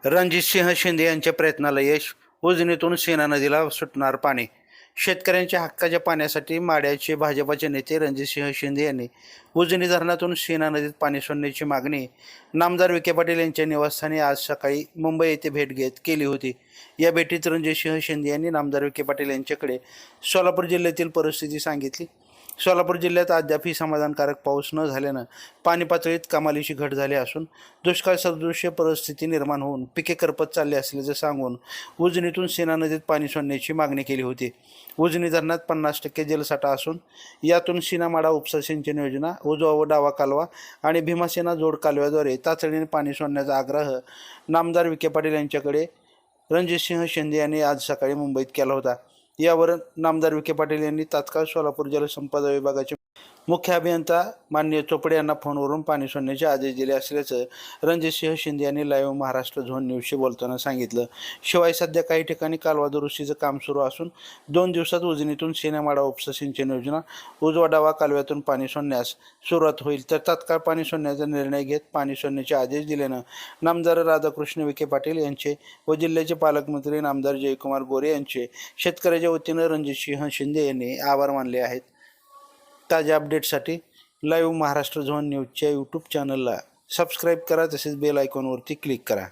रणजितसिंह शिंदे यांच्या प्रयत्नाला यश. उजनीतून सीना नदीला सुटणार पाणी. शेतकऱ्यांच्या हक्काच्या पाण्यासाठी माढ्याचे भाजपाचे नेते रणजितसिंह शिंदे यांनी उजनी धरणातून सीना नदीत पाणी सोडण्याची मागणी नामदार विखे पाटील यांच्या निवासस्थानी आज सकाळी मुंबई येथे भेट घेत केली होती. या भेटीत रणजितसिंह शिंदे यांनी नामदार विखे पाटील यांच्याकडे सोलापूर जिल्ह्यातील परिस्थिती सांगितली. सोलापूर जिल्ह्यात अद्यापही समाधानकारक पाऊस न झाल्यानं पाणी पातळीत कमालीची घट झाली असून दुष्काळ सदृश्य परिस्थिती निर्माण होऊन पिके करपत चालली असल्याचं सांगून उजनीतून सीना नदीत पाणी सोडण्याची मागणी केली होती. उजनी धरणात 50% जलसाठा असून यातून सीना-माढा उपसा सिंचन योजना, उजवा व डावा कालवा आणि भीमासेना जोड कालव्याद्वारे तातडीने पाणी सोडण्याचा आग्रह नामदार विखे पाटील यांच्याकडे रणजितसिंह शिंदे यांनी आज सकाळी मुंबईत केला होता. यावर नामदार विखे पाटील यांनी तात्काळ सोलापूर जलसंपदा विभागाचे मुख्य अभियंता माननीय चोपडे यांना फोनवरून पाणी सोडण्याचे आदेश दिले असल्याचं रणजितसिंह शिंदे यांनी लाईव्ह महाराष्ट्र झोन न्यूजशी बोलताना सांगितलं. शिवाय सध्या काही ठिकाणी कालवा दुरुस्तीचं काम सुरू असून 2 दिवसात उजनीतून सीना-माढा उपसा सिंचन योजना, उजवा डावा कालव्यातून पाणी सोडण्यास सुरुवात होईल. तर तात्काळ पाणी सोडण्याचा निर्णय घेत पाणी सोडण्याचे आदेश दिल्यानं नामदार राधाकृष्ण विखे पाटील यांचे व जिल्ह्याचे पालकमंत्री नामदार जयकुमार गोरे यांचे शेतकऱ्याच्या वतीनं रणजितसिंह शिंदे यांनी आभार मानले आहेत. ताज्या अपडेटसाठी लाईव्ह महाराष्ट्र झोन न्यूजच्या यूट्यूब चॅनलला सबस्क्राईब करा, तसेच बेल आयकॉनवरती क्लिक करा.